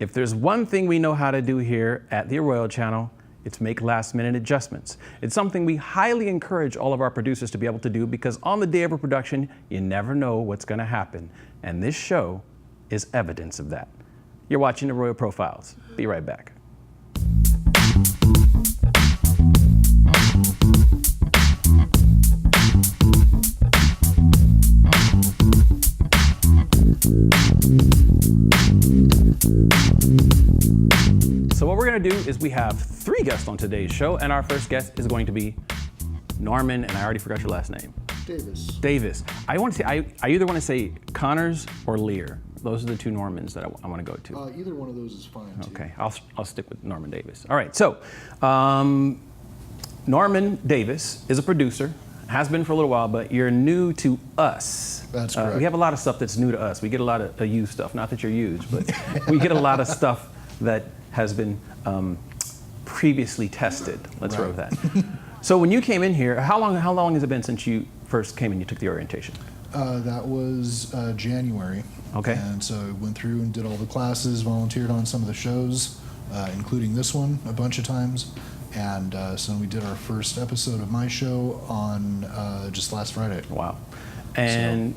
If there's one thing we know how to do here at the Arroyo channel, it's make last-minute adjustments. It's something we highly encourage all of our producers to be able to do because on the day of a production, you never know what's going to happen. And this show is evidence of that. You're watching Arroyo Profiles. Be right back. So what we're going to do is we have 3 guests on today's show, and our first guest is going to be Norman, and I already forgot your last name. Davis. I want to say, I either want to say Connors or Lear. Those are the 2 Normans that I want to go to. Either one of those is fine, too. Okay, I'll stick with Norman Davis. All right, so Norman Davis is a producer, has been for a little while, but you're new to us. That's correct. We have a lot of stuff that's new to us. We get a lot of used stuff, not that you're used, but we get a lot of stuff that has been previously tested. Let's roll with that. So when you came in here, how long has it been since you first came and you took the orientation? That was January. Okay. And so I went through and did all the classes, volunteered on some of the shows, including this one a bunch of times. And so we did our first episode of my show on just last Friday. Wow. And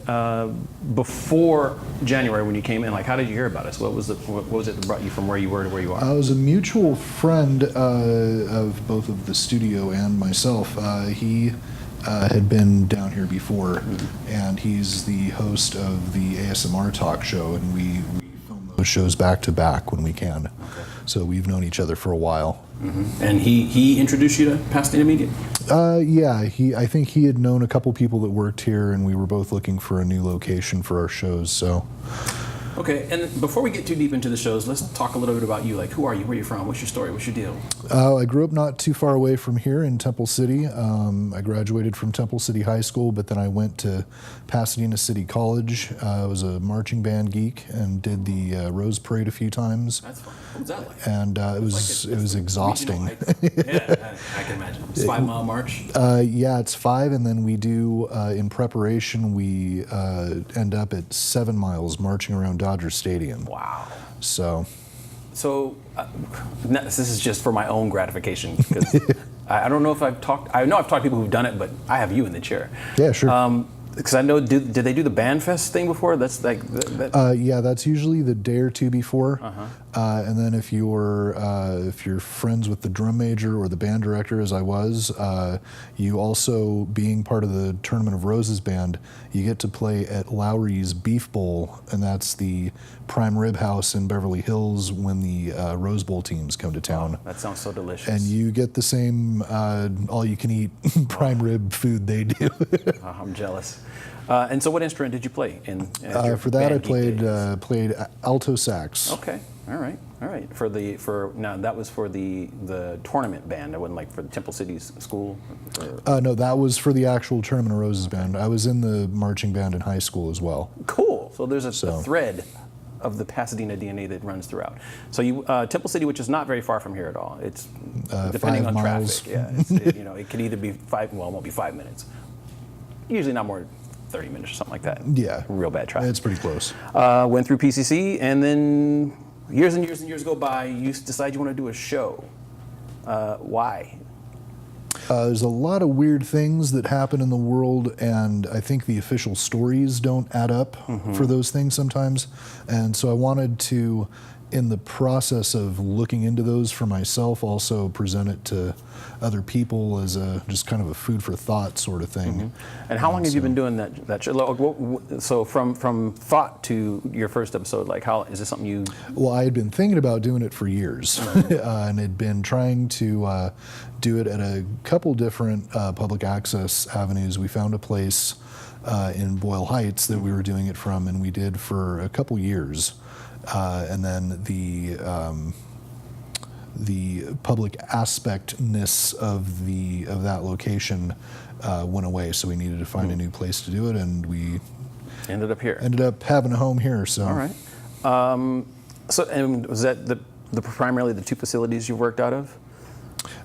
before January, when you came in, like, how did you hear about us? What was it that brought you from where you were to where you are? I was a mutual friend of both of the studio and myself. He had been down here before, and he's the host of the ASMR talk show, and we film those shows back to back when we can. Okay. So we've known each other for a while. Mm-hmm. And he introduced you to Pasadena Media? Yeah, I think he had known a couple people that worked here, and we were both looking for a new location for our shows, so. Okay, and before we get too deep into the shows, let's talk a little bit about you. Like, who are you? Where are you from? What's your story? What's your deal? I grew up not too far away from here in Temple City. I graduated from Temple City High School, but then I went to Pasadena City College. I was a marching band geek and did the Rose Parade a few times. That's fun. What was that like? And it was exhausting. Yeah, I can imagine. It's a 5-mile march? Yeah, it's 5, and then we do, in preparation, we end up at 7 miles marching around Dodger Stadium. Wow. So this is just for my own gratification, because I don't know if I've talked to people who've done it, but I have you in the chair. Yeah, sure. Because I know, did they do the Band Fest thing before? That's like yeah, that's usually the day or two before. Uh-huh. And then if you're friends with the drum major or the band director, as I was, you also, being part of the Tournament of Roses band, you get to play at Lowry's Beef Bowl, and that's the prime rib house in Beverly Hills when the Rose Bowl teams come to town. That sounds so delicious. And you get the same all-you-can-eat prime rib food they do. Oh, I'm jealous. And so what instrument did you play in? For that, I played alto sax. Okay, all right. Now that was for the tournament band. It wasn't like for the Temple City's school. No, that was for the actual Tournament of Roses band. I was in the marching band in high school as well. Cool. So there's a thread of the Pasadena DNA that runs throughout. So you Temple City, which is not very far from here at all. It's depending on traffic. Yeah, it could either be 5. Well, it won't be 5 minutes. Usually not more than 30 minutes or something like that. Yeah. Real bad traffic. It's pretty close. Went through PCC, and then years and years and years go by, you decide you want to do a show. Why? There's a lot of weird things that happen in the world, and I think the official stories don't add up for those things sometimes. And so I wanted to, in the process of looking into those for myself, also present it to other people as just kind of a food for thought sort of thing. And how long have you been doing that show? So from thought to your first episode, like, how is this something you? Well, I had been thinking about doing it for years, and had been trying to do it at a couple different public access avenues. We found a place in Boyle Heights that we were doing it from, and we did for a couple years. And then the public aspectness of that location went away, so we needed to find a new place to do it, and we ended up here. Ended up having a home here. So all right. So, and was that primarily the 2 facilities you worked out of?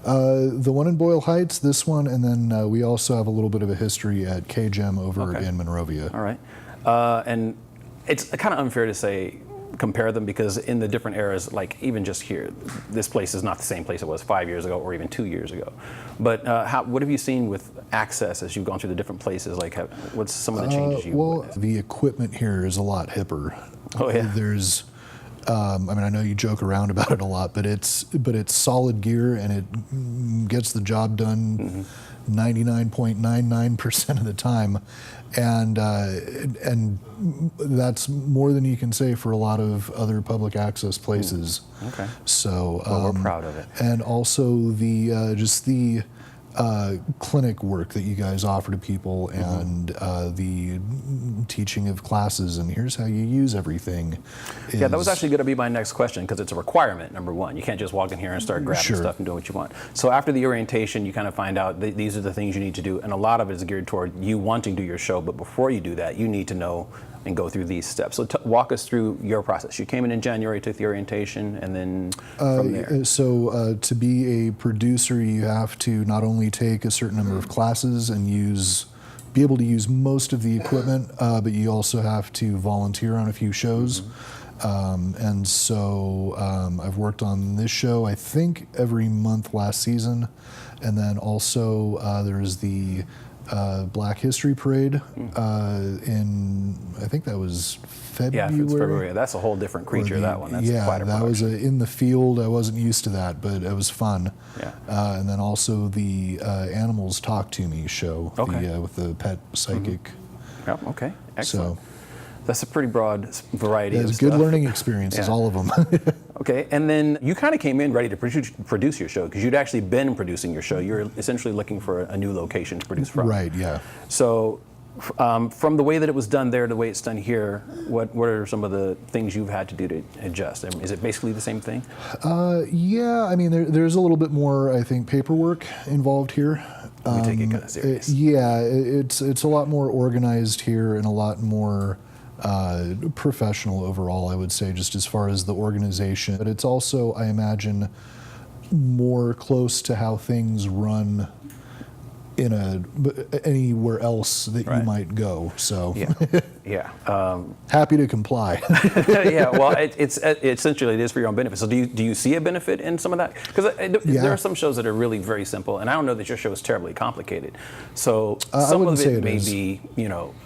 The one in Boyle Heights, this one, and then we also have a little bit of a history at KGEM over in Monrovia. All right. And it's kind of unfair to say compare them? Because in the different eras, like even just here, this place is not the same place it was 5 years ago or even 2 years ago. But what have you seen with access as you've gone through the different places? Like, what's some of the changes you've witnessed? The equipment here is a lot hipper. Oh, yeah. There's, I mean, I know you joke around about it a lot, but it's solid gear, and it gets the job done 99.99% of the time, and that's more than you can say for a lot of other public access places. Okay. So well, we're proud of it. And also the just the clinic work that you guys offer to people, and the teaching of classes, and here's how you use everything. Yeah, that was actually going to be my next question, because it's a requirement, number one. You can't just walk in here and start grabbing stuff and doing what you want. So after the orientation, you kind of find out these are the things you need to do, and a lot of it is geared toward you wanting to do your show, but before you do that, you need to know and go through these steps. So walk us through your process. You came in January, took the orientation, and then from there. So to be a producer, you have to not only take a certain number of classes and be able to use most of the equipment, but you also have to volunteer on a few shows. And so I've worked on this show, I think, every month last season. And then also there's the Black History Parade in, I think that was February. Yeah, it's February. That's a whole different creature, that one. That's quite a that was in the field. I wasn't used to that, but it was fun. Yeah. And then also the Animals Talk to Me show, with the pet psychic. Yep, okay, excellent. So, that's a pretty broad variety of it's stuff. good learning experiences, all of them. Okay, and then you kind of came in ready to produce your show, because you'd actually been producing your show. You're essentially looking for a new location to produce from. Right, yeah. So from the way that it was done there to the way it's done here, what are some of the things you've had to do to adjust? I mean, is it basically the same thing? Yeah, I mean, there's a little bit more, I think, paperwork involved here. We take it kind of serious. It's a lot more organized here, and a lot more professional overall, I would say, just as far as the organization. But it's also, I imagine, more close to how things run in anywhere else that you might go. So happy to comply. Yeah, well, it's essentially it is for your own benefit. So do you see a benefit in some of that? Because there are some shows that are really very simple, and I don't know that your show is terribly complicated. So some of it may be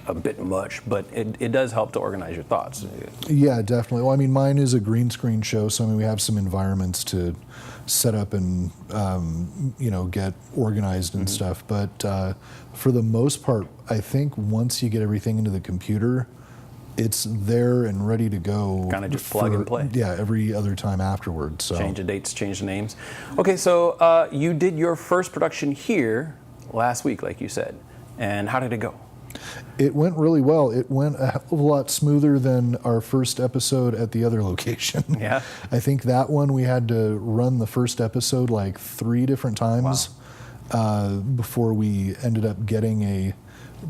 a bit much, but it does help to organize your thoughts. Yeah, definitely. Well, I mean, mine is a green screen show, so I mean we have some environments to set up and get organized and stuff. But for the most part, I think once you get everything into the computer, it's there and ready to go. Kind of just plug and play. Yeah, every other time afterwards. So. Change the dates, change the names. Okay, so you did your first production here last week, like you said. And how did it go? It went really well. It went a hell of a lot smoother than our first episode at the other location. Yeah. I think that one we had to run the first episode like 3 different times before we ended up getting a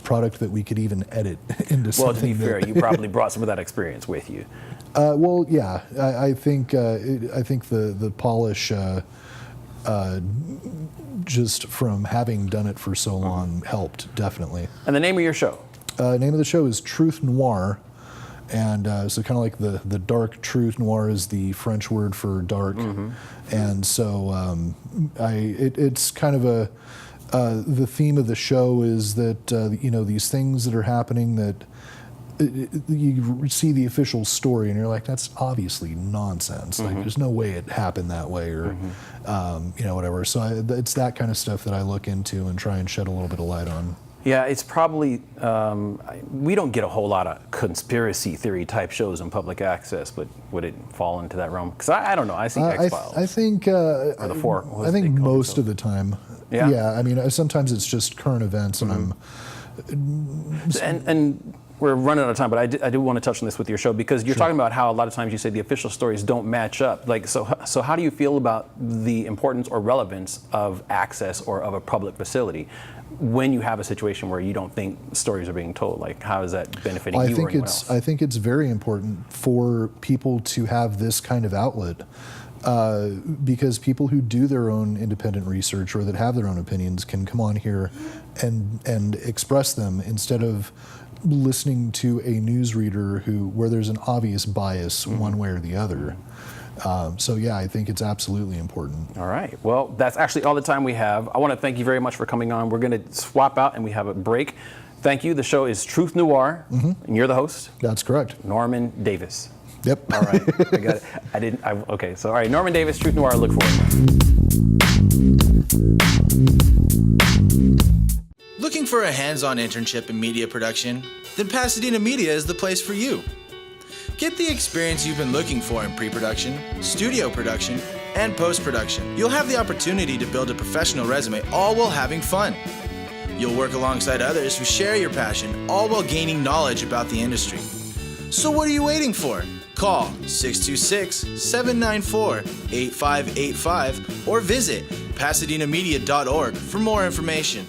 product that we could even edit into something. Well, to be fair, you probably brought some of that experience with you. Well, yeah. I think the polish just from having done it for so long helped, definitely. And the name of your show? Name of the show is Truth Noir, and so kind of like the dark truth. Noir is the French word for dark, and so it's kind of the theme of the show is that these things that are happening that you see the official story and you're like, that's obviously nonsense. Like, there's no way it happened that way, or whatever. So it's that kind of stuff that I look into and try and shed a little bit of light on. Yeah, it's probably, we don't get a whole lot of conspiracy theory type shows in public access, but would it fall into that realm? Because I don't know, I see X-Files. I think, I think most of the time. Yeah, I mean, sometimes it's just current events, and And we're running out of time, but I do want to touch on this with your show, because you're talking about how a lot of times you say the official stories don't match up. Like, so how do you feel about the importance or relevance of access or of a public facility when you have a situation where you don't think stories are being told? Like, how is that benefiting you or anyone else? I think it's very important for people to have this kind of outlet. Because people who do their own independent research or that have their own opinions can come on here and express them, instead of listening to a newsreader where there's an obvious bias one way or the other. So yeah, I think it's absolutely important. All right. Well, that's actually all the time we have. I want to thank you very much for coming on. We're going to swap out and we have a break. Thank you. The show is Truth Noir, and you're the host. That's correct. Norman Davis. Yep. All right. I got it. Okay. So, all right. Norman Davis, Truth Noir. Look for it. Looking for a hands-on internship in media production? Then Pasadena Media is the place for you. Get the experience you've been looking for in pre-production, studio production, and post-production. You'll have the opportunity to build a professional resume, all while having fun. You'll work alongside others who share your passion, all while gaining knowledge about the industry. So what are you waiting for? Call 626-794-8585 or visit pasadenamedia.org for more information.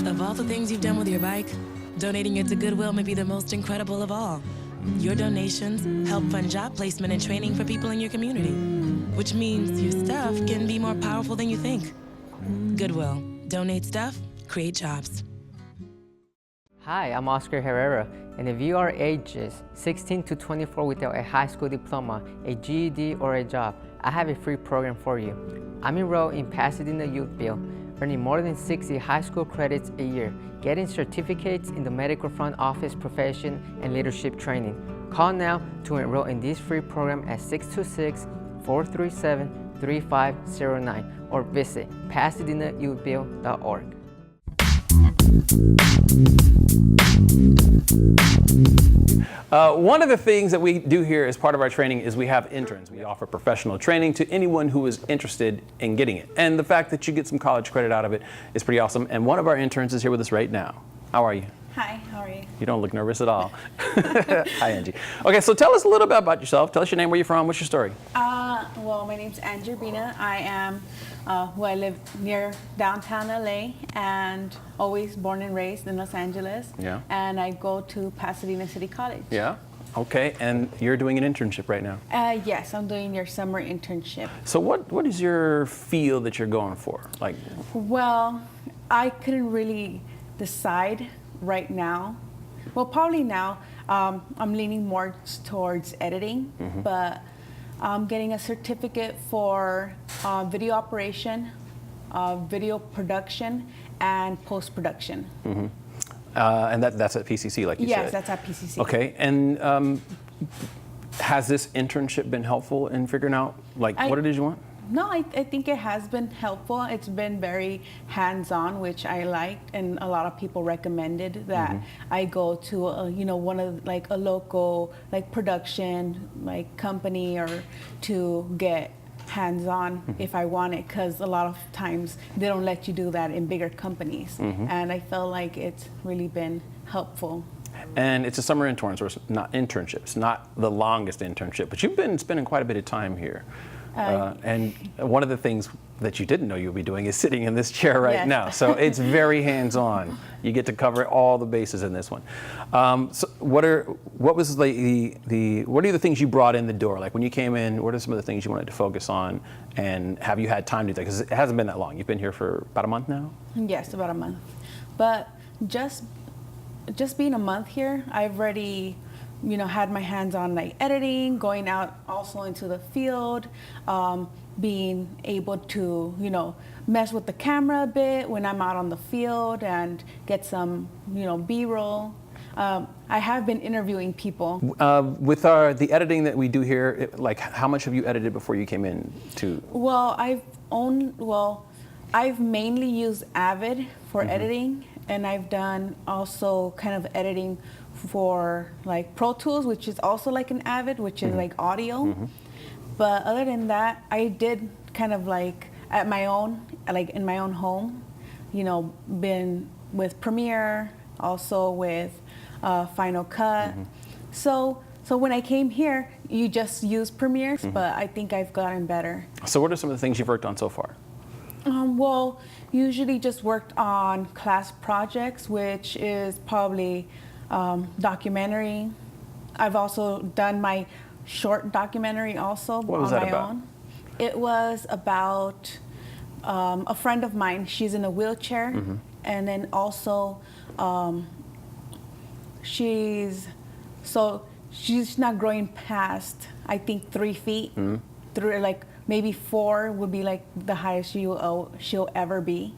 Of all the things you've done with your bike, donating it to Goodwill may be the most incredible of all. Your donations help fund job placement and training for people in your community, which means your stuff can be more powerful than you think. Goodwill. Donate stuff, create jobs. Hi, I'm Oscar Herrera, and if you are ages 16 to 24 without a high school diploma, a GED, or a job, I have a free program for you. I'm enrolled in Pasadena Youth Build, earning more than 60 high school credits a year, getting certificates in the medical front office profession and leadership training. Call now to enroll in this free program at 626-437-3509 or visit pasadenayouthbuild.org. One of the things that we do here as part of our training is we have interns. We offer professional training to anyone who is interested in getting it. And the fact that you get some college credit out of it is pretty awesome. And one of our interns is here with us right now. How are you? Hi, how are you? You don't look nervous at all. Hi, Angie. Okay, so tell us a little bit about yourself. Tell us your name, where you're from, what's your story? Well, my name's Angie Urbina. I live near downtown LA and always born and raised in Los Angeles. Yeah. And I go to Pasadena City College. Yeah. Okay, and you're doing an internship right now. Yes, I'm doing your summer internship. So what is your field that you're going for? Like, Well, I couldn't really decide right now. Well, probably now. I'm leaning more towards editing, but I'm getting a certificate for video operation, video production, and post-production. and that's at PCC, like you said. Yes, that's at PCC. Okay, and has this internship been helpful in figuring out what it is you want? No, I think it has been helpful. It's been very hands-on, which I liked, and a lot of people recommended that I go to one of a local production company or to get hands-on if I want it, because a lot of times they don't let you do that in bigger companies, and I felt like it's really been helpful. And it's a summer internship, not internships, not the longest internship, but you've been spending quite a bit of time here. And one of the things that you didn't know you would be doing is sitting in this chair right now. So it's very hands-on. You get to cover all the bases in this one. So what are the things you brought in the door? Like when you came in, what are some of the things you wanted to focus on? And have you had time to do that? Because it hasn't been that long. You've been here for about a month now? Yes, about a month. But just being a month here, I've already had my hands on editing, going out also into the field, being able to, mess with the camera a bit when I'm out on the field and get some, B-roll. I have been interviewing people. With the editing that we do here, how much have you edited before you came in to? Well, I've mainly used Avid for editing, and I've done also kind of editing for Pro Tools, which is also an Avid, which is audio. But other than that, I did kind of at my own, in my own home, been with Premiere, also with Final Cut. So when I came here, you just use Premiere, but I think I've gotten better. So what are some of the things you've worked on so far? Well, usually just worked on class projects, which is probably documentary. I've also done my short documentary also What was on that my about? own. It was about a friend of mine. She's in a wheelchair, and then also she's not growing past, I think, 3 feet. Through like maybe 4 would be like the highest she'll ever be,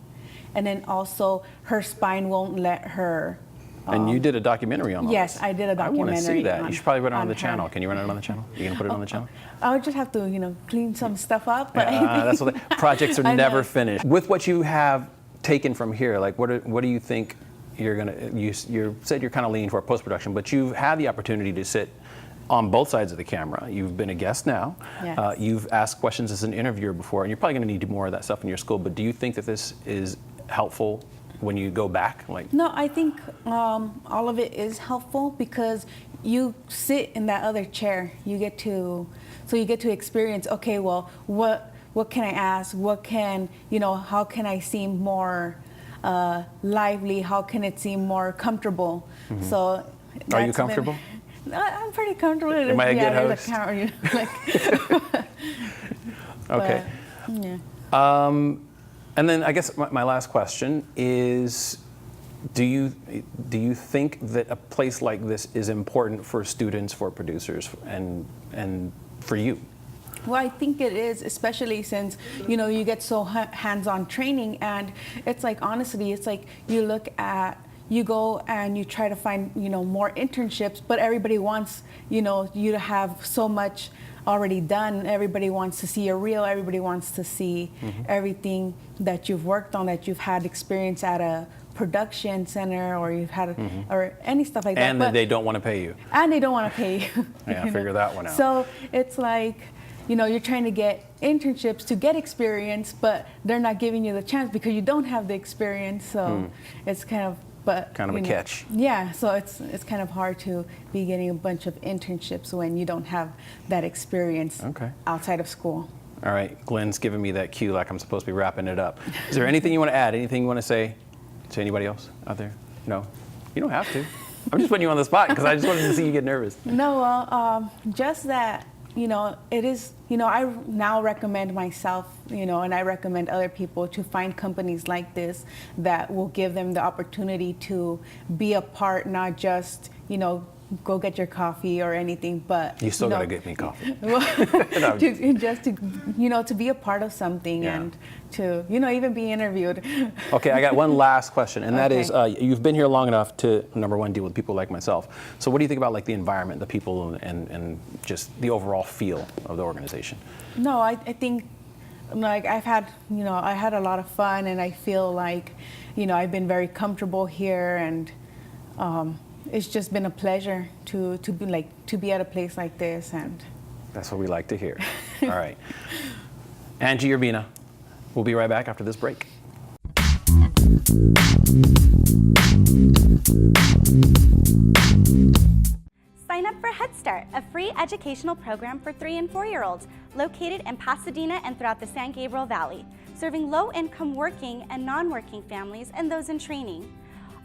and then also her spine won't let her. And you did a documentary on all Yes, this. I did a I want to see documentary that. on- You should probably run it on on the her. channel. Can you run it on the channel? You gonna put it on the channel? I would just have to, clean some stuff up. But That's what projects are I know. never finished. With what you have taken from here, like what do you think you're gonna? You said you're kind of leaning toward post-production, but you've had the opportunity to sit on both sides of the camera. You've been a guest now. Yes. You've asked questions as an interviewer before, and you're probably going to need more of that stuff in your school. But do you think that this is helpful when you go back? Like, No, I think all of it is helpful because you sit in that other chair. You get to experience. Okay, well, what can I ask? What can how can I seem more lively? How can it seem more comfortable? So, are you that's been- comfortable? I'm pretty comfortable. Am I a good host? Okay. Yeah. And then I guess my last question is, do you think that a place like this is important for students, for producers, and for you? Well, I think it is, especially since, you get so hands-on training, and it's like, honestly, it's like you go and you try to find, more internships, but everybody wants, you to have so much already done. Everybody wants to see a reel. Everybody wants to see everything that you've worked on, that you've had experience at a production center, or you've had, or any stuff like that. And that they don't want to pay you. And they don't want to pay you. Yeah, figure that one out. So it's like, you're trying to get internships to get experience, but they're not giving you the chance because you don't have the experience. So it's kind of a catch. Yeah, so it's kind of hard to be getting a bunch of internships when you don't have that experience outside of school. All right, Glenn's giving me that cue like I'm supposed to be wrapping it up. Is there anything you want to add? Anything you want to say to anybody else out there? No? You don't have to. I'm just putting you on the spot because I just wanted to see you get nervous. No, well, just that, it is, I now recommend myself, and I recommend other people to find companies like this that will give them the opportunity to be a part, not just, go get your coffee or anything, but You still got to get me coffee. to be a part of something and to, even be interviewed. Okay, I got one last question, and that is, Okay. you've been here long enough to, number one, deal with people like myself. So what do you think about like the environment, the people, and just the overall feel of the organization? No, I think like I've had, I had a lot of fun, and I feel like, I've been very comfortable here, and it's just been a pleasure to be at a place like this. And That's what we like to hear. All right. Angie, Urbina, we'll be right back after this break. Sign up for Head Start, a free educational program for 3- and 4-year-olds located in Pasadena and throughout the San Gabriel Valley, serving low-income working and non-working families and those in training.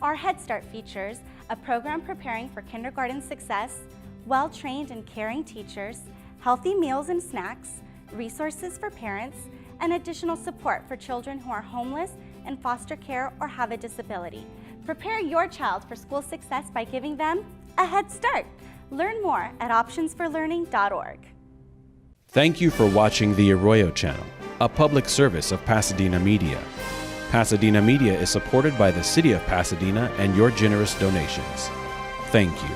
Our Head Start features a program preparing for kindergarten success, well-trained and caring teachers, healthy meals and snacks, resources for parents, and additional support for children who are homeless, in foster care, or have a disability. Prepare your child for school success by giving them a head start. Learn more at optionsforlearning.org. Thank you for watching the Arroyo Channel, a public service of Pasadena Media. Pasadena Media is supported by the City of Pasadena and your generous donations. Thank you.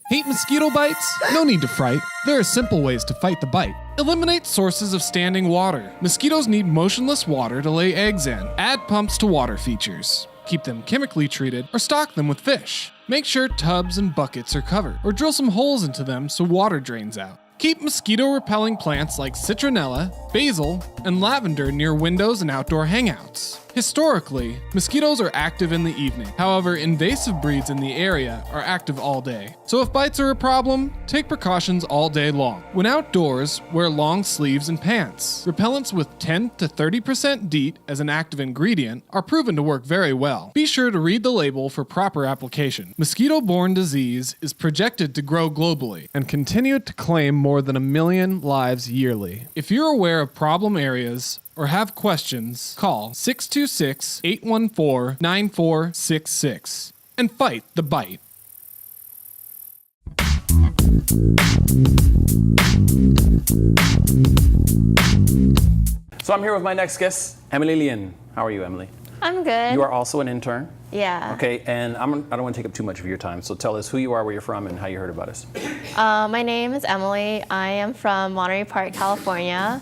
Hate mosquito bites? No need to fright. There are simple ways to fight the bite. Eliminate sources of standing water. Mosquitoes need motionless water to lay eggs in. Add pumps to water features. Keep them chemically treated or stock them with fish. Make sure tubs and buckets are covered or drill some holes into them so water drains out. Keep mosquito-repelling plants like citronella, basil, and lavender near windows and outdoor hangouts. Historically, mosquitoes are active in the evening. However, invasive breeds in the area are active all day. So if bites are a problem, take precautions all day long. When outdoors, wear long sleeves and pants. Repellents with 10 to 30% DEET as an active ingredient are proven to work very well. Be sure to read the label for proper application. Mosquito-borne disease is projected to grow globally and continue to claim more than 1 million lives yearly. If you're aware of problem areas or have questions, call 626-814-9466 and fight the bite. So I'm here with my next guest, Emily Lien. How are you, Emily? I'm good. You are also an intern. Yeah. Okay, and I don't want to take up too much of your time, so tell us who you are, where you're from, and how you heard about us. My name is Emily. I am from Monterey Park, California.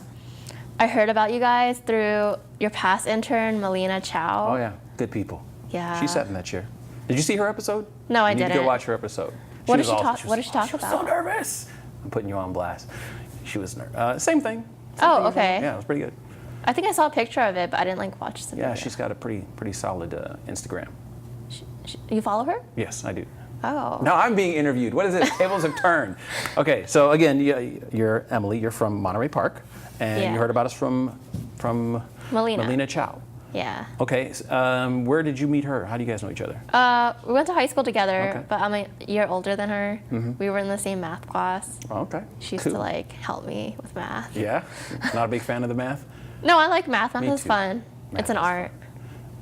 I heard about you guys through your past intern, Melina Chow. Oh yeah, good people. Yeah. She sat in that chair. Did you see her episode? No, I You need to didn't. go watch her episode. What did she was talk- awesome. what did she talk She was so about? nervous. I'm putting you on blast. She was nervous. Same thing. Oh, okay. Yeah, it was pretty good. I think I saw a picture of it, but I didn't watch the video. Yeah, she's got a pretty solid Instagram. You follow her? Yes, I do. Oh. Now I'm being interviewed. What is it? Tables have turned. Okay, so again, you're Emily. You're from Monterey Park, and Yeah. you heard about us from Melina. Chow. Yeah. Okay, where did you meet her? How do you guys know each other? We went to high school together, Okay. but I'm a year older than her. Mm-hmm. We were in the same math class. Okay. She used cool. to help me with math. Yeah? Not a big fan of the math? No, I like math. Math Me is too. fun. Math It's an is art.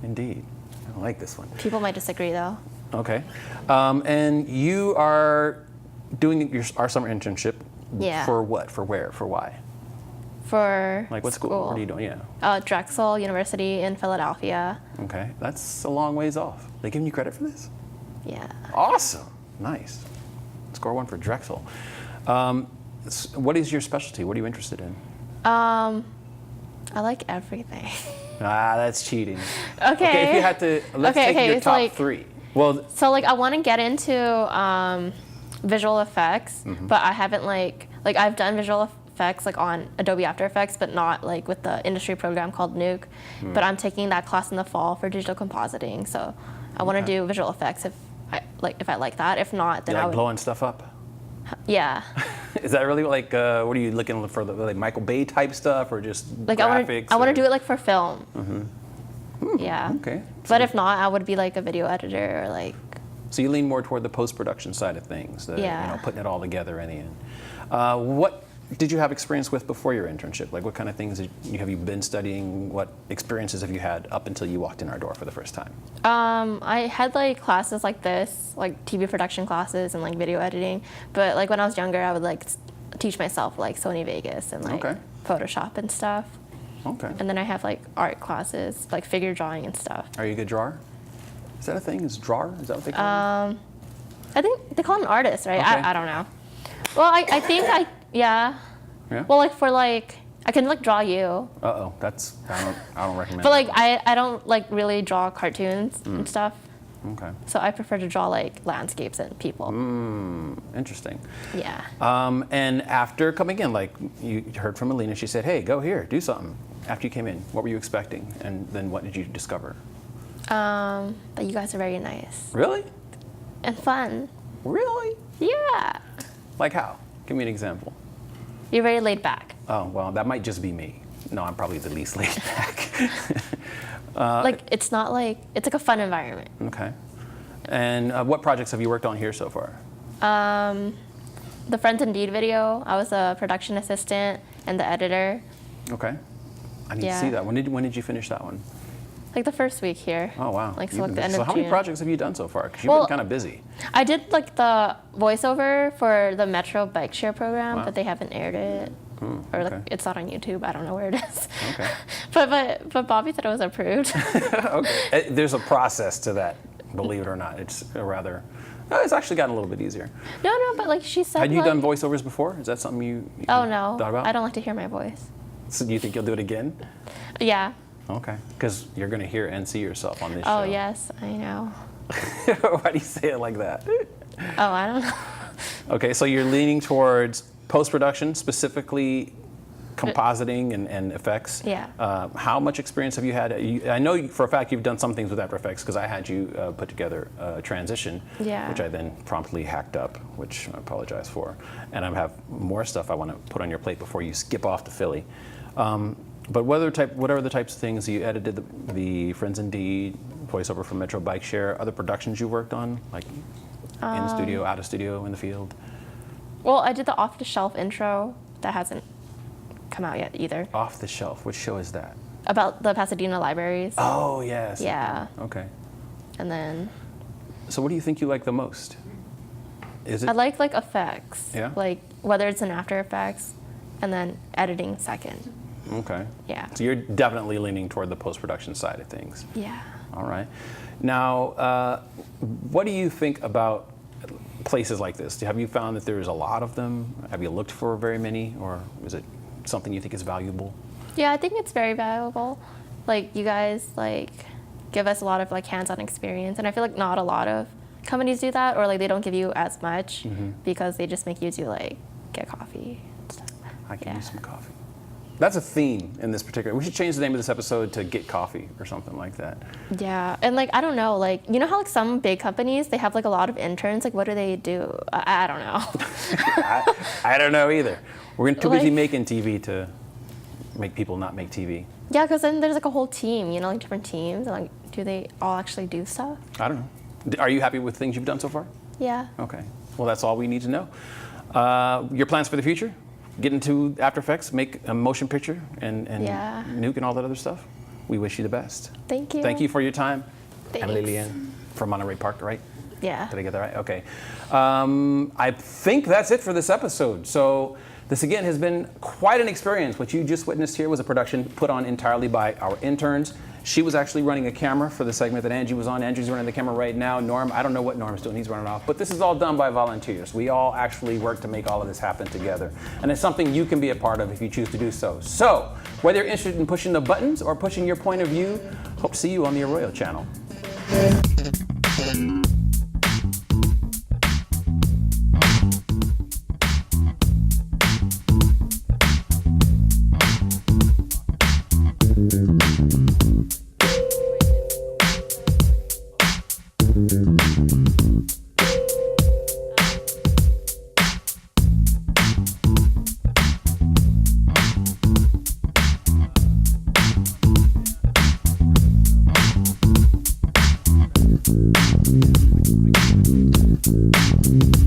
Indeed. I like this one. People might disagree though. Okay. And you are doing our summer internship. Yeah. For what? For where? For why? For Like what school? What are you doing? Yeah. Drexel University in Philadelphia. Okay. That's a long ways off. They giving you credit for this? Yeah. Awesome. Nice. Score 1 for Drexel. What is your specialty? What are you interested in? I like everything. That's cheating. Okay. If you had to, let's take your it's top 3. Well, So I want to get into visual effects, but I haven't I've done visual effects on Adobe After Effects, but not with the industry program called Nuke. But I'm taking that class in the fall for digital compositing. So I want to do visual effects if I like that. If not, then you I like would. blowing stuff up? Yeah. Is that really what are you looking for? Michael Bay type stuff or just graphics? I want to do it for film. Yeah. Okay. But if not, I would be a video editor or So you lean more toward the post-production side of things, Yeah. Putting it all together in the end. What did you have experience with before your internship? What kind of things have you been studying? What experiences have you had up until you walked in our door for the first time? I had classes like this, TV production classes and video editing. But when I was younger, I would teach myself Sony Vegas and Okay. Photoshop and stuff. Okay. And then I have art classes, figure drawing and stuff. Are you a good drawer? Is that a thing? Is drawer? Is that what they call it? I think they call it an artist, right? Okay. I don't know. Well, I think yeah. Yeah? Well, I can draw you. Uh-oh. I don't recommend But that. I don't really draw cartoons and stuff. Okay. So I prefer to draw landscapes and people. Interesting. Yeah. And after coming in, you heard from Melina, she said, hey, go here, do something. After you came in, what were you expecting? And then what did you discover? But you guys are very nice Really? and fun. Really? Yeah. Like how? Give me an example. You're very laid back. Oh, well, that might just be me. No, I'm probably the least laid back. It's not it's a fun environment. Okay. And what projects have you worked on here so far? The Friends Indeed video, I was a production assistant and the editor. Okay. I need to Yeah. see that. When did you finish that one? The first week here. Oh, wow. The You've been end busy. So of how June. many projects have you done so far? Because you've Well, been kind of busy. I did the voiceover for the Metro Bike Share program, Wow. but they haven't aired it. Or okay. it's not on YouTube. I don't know where it is. Okay. but Bobby said it was approved. Okay. There's a process to that, believe it or not. It's it's actually gotten a little bit easier. No, but she said. Had you done voiceovers before? Is that something you Oh no, thought about? I don't like to hear my voice. So do you think you'll do it again? Yeah. Okay. Because you're going to hear and see yourself on this show. Oh yes, I know. Why do you say it like that? Oh, I don't know. Okay, so you're leaning towards post-production, specifically compositing and effects. Yeah. How much experience have you had? I know for a fact you've done some things with After Effects because I had you put together a transition, Yeah. which I then promptly hacked up, which I apologize for. And I have more stuff I want to put on your plate before you skip off to Philly. But what are the types of things you edited? The Friends Indeed, voiceover for Metro Bike Share, other productions you worked on, like in the studio, out of studio, in the field? Well, I did the Off the Shelf intro that hasn't come out yet either. Off the Shelf, which show is that? About the Pasadena libraries. Oh, yes. Yeah. Okay. And then So what do you think you like the most? Is it? I like effects. Yeah? Like whether it's in After Effects and then editing second. Okay. Yeah. So you're definitely leaning toward the post-production side of things. Yeah. All right. Now, what do you think about places like this? Have you found that there's a lot of them? Have you looked for very many, or is it something you think is valuable? Yeah, I think it's very valuable. Like you guys give us a lot of hands-on experience, and I feel like not a lot of companies do that, or they don't give you as much because they just make you do get coffee and stuff. I can use some coffee. That's a theme in this particular. We should change the name of this episode to Get Coffee or something like that. Yeah, and I don't know, you know how some big companies, they have a lot of interns, what do they do? I don't know. I don't know either. We're too busy making TV to make people not make TV. Yeah, because then there's a whole team, different teams, and do they all actually do stuff? I don't know. Are you happy with things you've done so far? Yeah. Okay. Well, that's all we need to know. Your plans for the future? Get into After Effects, make a motion picture, and Yeah. Nuke and all that other stuff. We wish you the best. Thank you. Thank you for your time. Thanks. Emily Lien from Monterey Park, right? Yeah. Did I get that right? Okay. I think that's it for this episode. So this again has been quite an experience. What you just witnessed here was a production put on entirely by our interns. She was actually running a camera for the segment that Angie was on. Angie's running the camera right now. Norm, I don't know what Norm's doing. He's running off. But this is all done by volunteers. We all actually work to make all of this happen together. And it's something you can be a part of if you choose to do so. So, whether you're interested in pushing the buttons or pushing your point of view, hope to see you on the Arroyo channel. Thank you.